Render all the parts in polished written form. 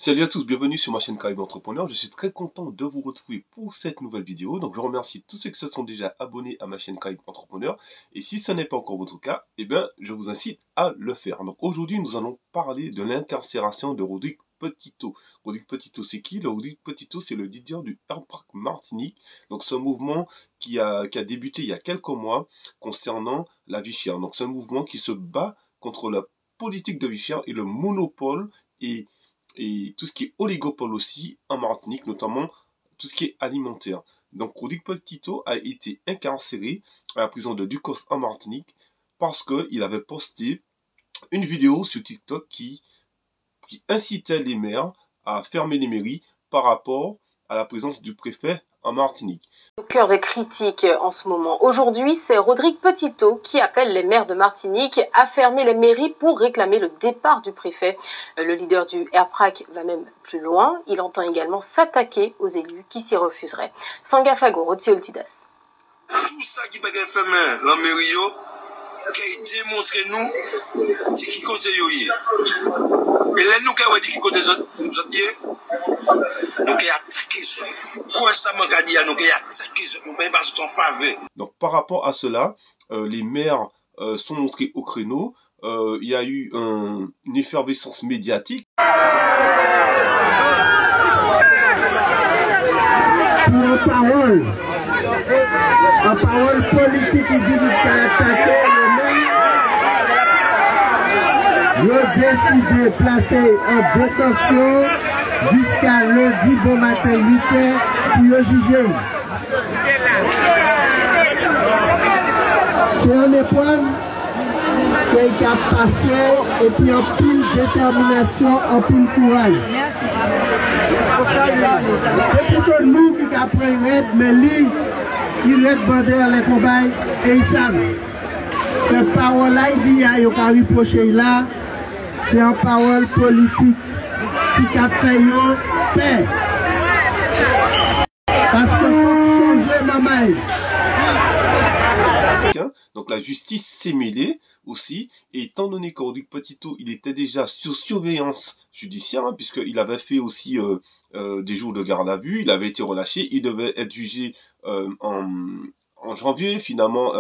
Salut à tous, bienvenue sur ma chaîne Caraïbes Entrepreneur. Je suis très content de vous retrouver pour cette nouvelle vidéo. Donc je remercie tous ceux qui se sont déjà abonnés à ma chaîne Caraïbes Entrepreneur. Et si ce n'est pas encore votre cas, eh bien je vous incite à le faire. Donc aujourd'hui nous allons parler de l'incarcération de Rodrigue Petito. Rodrigue Petito c'est qui? Le Rodrigue Petito c'est le leader du Air Park Martinique. Donc c'est un mouvement qui a débuté il y a quelques mois concernant la vie chère. Donc c'est un mouvement qui se bat contre la politique de vie chère et le monopole et tout ce qui est oligopole aussi en Martinique, notamment tout ce qui est alimentaire. Donc Rodrigue Petito a été incarcéré à la prison de Ducos en Martinique parce qu'il avait posté une vidéo sur TikTok qui incitait les maires à fermer les mairies par rapport à la présence du préfet en Martinique. Au cœur des critiques en ce moment. Aujourd'hui, c'est Rodrigue Petito qui appelle les maires de Martinique à fermer les mairies pour réclamer le départ du préfet. Le leader du AirPrac va même plus loin. Il entend également s'attaquer aux élus qui s'y refuseraient. Sanga Fago, Roti Oltidas. Tout ça qui peut faire la mairie, qui a démontré nous, c'est qui côté yo y. Et là, nous, qui a dit qui côté nous autres y. Donc, il a attaqué ça. Quoi ça m'a dit à nous, il a attaqué ça. Nous, mais pas sur ton faveur. Donc, par rapport à cela, les maires sont montrés au créneau. Il y a eu une effervescence médiatique. Pour en parole politique et attaquer le décidé de placer en détention jusqu'à lundi bon matin 8h pour le juger. C'est une épreuve qui a passé et puis en pile détermination, en pile courage. C'est plutôt nous qui apprenons, mais lui, il est bandé les combats et il savent. Cette parole-là, il dit, il y a reproché là, c'est une parole politique qui a fait une paix. Parce qu'il faut changer ma main. Donc la justice s'est mêlée aussi, et étant donné que Rodrigue Petito, il était déjà sous surveillance judiciaire, hein, puisqu'il avait fait aussi des jours de garde à vue, il avait été relâché, il devait être jugé en janvier, finalement,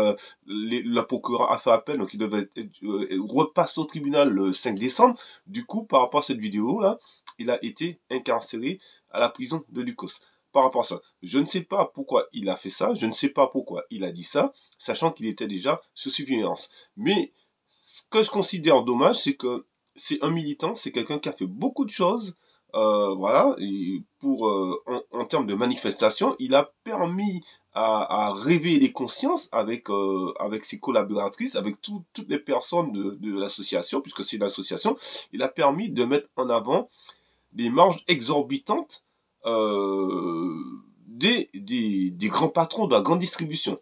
la procureure a fait appel, donc il devait repasser au tribunal le 5 décembre. Du coup, par rapport à cette vidéo-là, il a été incarcéré à la prison de Ducos. Par rapport à ça, je ne sais pas pourquoi il a fait ça, je ne sais pas pourquoi il a dit ça, sachant qu'il était déjà sous surveillance. Mais ce que je considère dommage, c'est que c'est un militant, c'est quelqu'un qui a fait beaucoup de choses, voilà, et en termes de manifestation, il a permis à réveiller les consciences avec ses collaboratrices, avec toutes les personnes de l'association, puisque c'est une association. Il a permis de mettre en avant des marges exorbitantes des grands patrons de la grande distribution.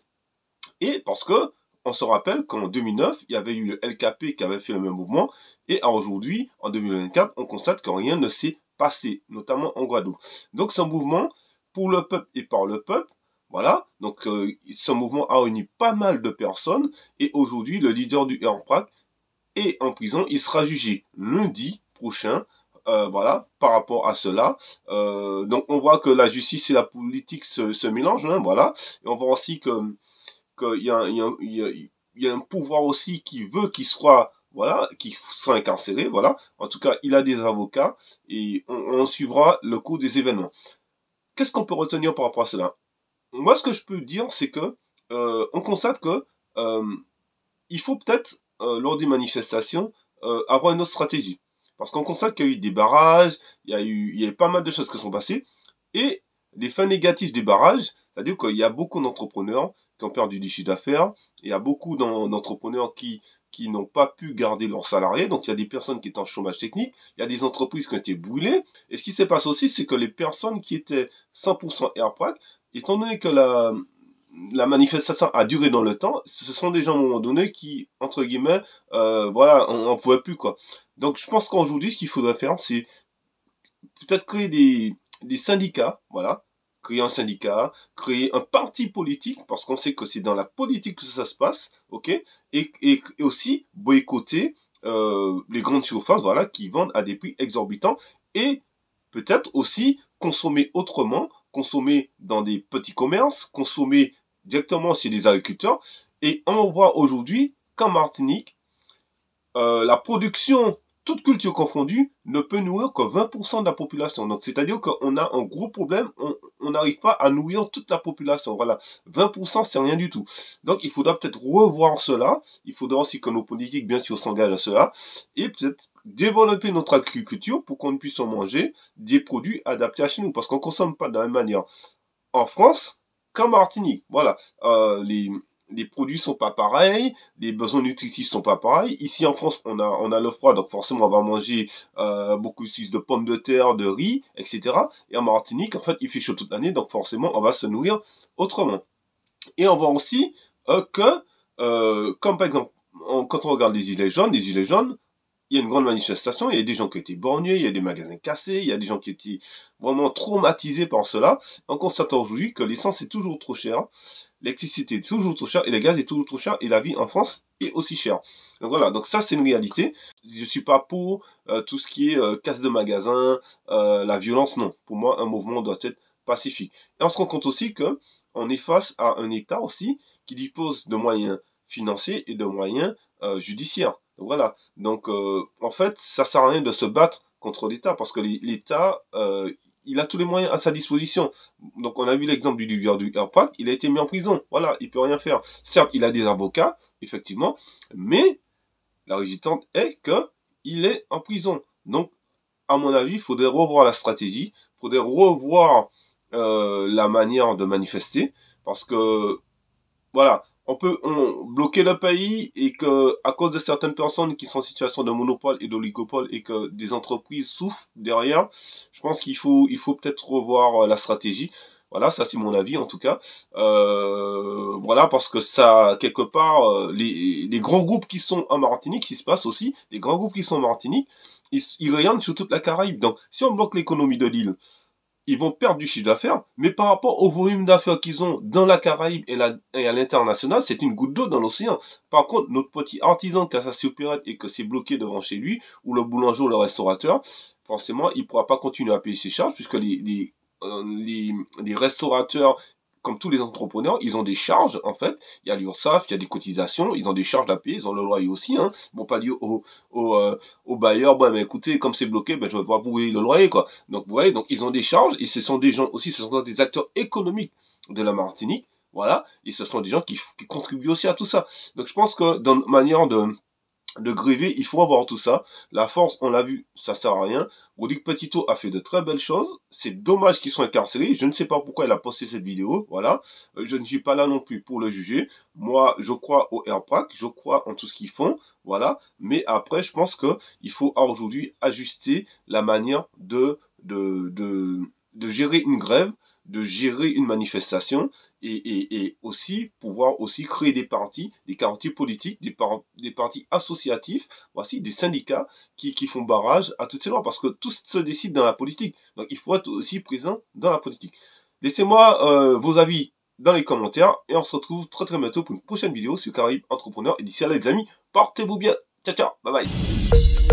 Et parce que on se rappelle qu'en 2009, il y avait eu le LKP qui avait fait le même mouvement, et aujourd'hui, en 2024, on constate que rien ne s'est passé, notamment en Guadeloupe. Donc c'est un mouvement pour le peuple et par le peuple, voilà. Donc ce mouvement a réuni pas mal de personnes, et aujourd'hui, le leader du AirPrac est en prison. Il sera jugé lundi prochain. Voilà, par rapport à cela. Donc on voit que la justice et la politique se mélangent, hein, voilà. Et on voit aussi qu'il y a un pouvoir aussi qui veut qu'il soit, voilà, qu'il soit incarcéré, voilà. En tout cas, il a des avocats et on suivra le cours des événements. Qu'est-ce qu'on peut retenir par rapport à cela? Moi, ce que je peux dire, c'est que on constate que il faut peut-être, lors des manifestations, avoir une autre stratégie. Parce qu'on constate qu'il y a eu des barrages, il y a eu pas mal de choses qui sont passées. Et les fins négatives des barrages, c'est-à-dire qu'il y a beaucoup d'entrepreneurs qui ont perdu du chiffre d'affaires. Il y a beaucoup d'entrepreneurs qui n'ont pas pu garder leurs salariés. Donc il y a des personnes qui étaient en chômage technique. Il y a des entreprises qui ont été brûlées. Et ce qui s'est passé aussi, c'est que les personnes qui étaient 100% AirPrac, étant donné que la manifestation a duré dans le temps, ce sont des gens à un moment donné qui, entre guillemets, voilà, on n'en pouvait plus, quoi. Donc je pense qu'aujourd'hui, ce qu'il faudrait faire, c'est peut-être créer des syndicats, voilà, créer un syndicat, créer un parti politique, parce qu'on sait que c'est dans la politique que ça se passe, ok, et aussi boycotter les grandes surfaces, voilà, qui vendent à des prix exorbitants, et peut-être aussi consommer autrement, consommer dans des petits commerces, consommer directement chez des agriculteurs. Et on voit aujourd'hui qu'en Martinique, la production, toute culture confondue, ne peut nourrir que 20% de la population. Donc, c'est-à-dire qu'on a un gros problème, on n'arrive pas à nourrir toute la population. Voilà, 20%, c'est rien du tout. Donc, il faudra peut-être revoir cela. Il faudra aussi que nos politiques, bien sûr, s'engagent à cela. Et peut-être développer notre agriculture pour qu'on puisse en manger des produits adaptés à chez nous. Parce qu'on ne consomme pas de la même manière en France qu'en Martinique. Voilà, les produits sont pas pareils, les besoins nutritifs sont pas pareils. Ici en France, on a le froid, donc forcément on va manger beaucoup plus de pommes de terre, de riz, etc. Et en Martinique, en fait, il fait chaud toute l'année, donc forcément on va se nourrir autrement. Et on voit aussi comme par exemple, quand on regarde les gilets jaunes, il y a une grande manifestation, il y a des gens qui étaient borgnés, il y a des magasins cassés, il y a des gens qui étaient vraiment traumatisés par cela. On constate aujourd'hui que l'essence est toujours trop chère, l'électricité est toujours trop chère, et le gaz est toujours trop cher, et la vie en France est aussi chère. Donc voilà, donc ça c'est une réalité. Je suis pas pour tout ce qui est casse de magasins, la violence, non. Pour moi, un mouvement doit être pacifique. Et on se rend compte aussi que on est face à un État aussi qui dispose de moyens financiers et de moyens judiciaires. Donc voilà, donc en fait, ça sert à rien de se battre contre l'État, parce que l'État, il a tous les moyens à sa disposition. Donc on a vu l'exemple du leader du Airpack, il a été mis en prison, voilà, il peut rien faire. Certes, il a des avocats, effectivement, mais la résultante est que il est en prison. Donc, à mon avis, il faudrait revoir la stratégie, il faudrait revoir la manière de manifester, parce que, voilà, on peut bloquer le pays et que, à cause de certaines personnes qui sont en situation de monopole et d'oligopole et que des entreprises souffrent derrière, je pense qu'il faut peut-être revoir la stratégie. Voilà, ça c'est mon avis en tout cas. Voilà, parce que ça, quelque part, les grands groupes qui sont en Martinique, ce qui se passe aussi, les grands groupes qui sont en Martinique, ils rayonnent sur toute la Caraïbe. Donc, si on bloque l'économie de l'île, ils vont perdre du chiffre d'affaires, mais par rapport au volume d'affaires qu'ils ont dans la Caraïbe et à l'international, c'est une goutte d'eau dans l'océan. Par contre, notre petit artisan qui a sa supérette et que c'est bloqué devant chez lui, ou le boulanger ou le restaurateur, forcément, il pourra pas continuer à payer ses charges, puisque les restaurateurs, comme tous les entrepreneurs, ils ont des charges, en fait. Il y a l'URSSAF, il y a des cotisations, ils ont des charges à payer, ils ont le loyer aussi, hein. Ils vont pas dire au bailleur, bon, mais écoutez, comme c'est bloqué, ben, je vais pas vous payer le loyer, quoi. Donc, vous voyez, donc, ils ont des charges, et ce sont des gens aussi, ce sont des acteurs économiques de la Martinique, voilà. Et ce sont des gens qui contribuent aussi à tout ça. Donc, je pense que dans la manière de gréver, il faut avoir tout ça. La force, on l'a vu, ça sert à rien. Rodrigue Petito a fait de très belles choses. C'est dommage qu'ils soient incarcérés. Je ne sais pas pourquoi il a posté cette vidéo. Voilà. Je ne suis pas là non plus pour le juger. Moi, je crois au Airpack. Je crois en tout ce qu'ils font. Voilà. Mais après, je pense que il faut aujourd'hui ajuster la manière de gérer une grève, de gérer une manifestation et aussi pouvoir aussi créer des partis politiques, des partis associatifs, voici des syndicats qui font barrage à toutes ces lois, parce que tout se décide dans la politique. Donc il faut être aussi présent dans la politique. Laissez-moi vos avis dans les commentaires et on se retrouve très très bientôt pour une prochaine vidéo sur Caraïbes Entrepreneurs. Et d'ici là les amis, portez-vous bien. Ciao ciao, bye bye.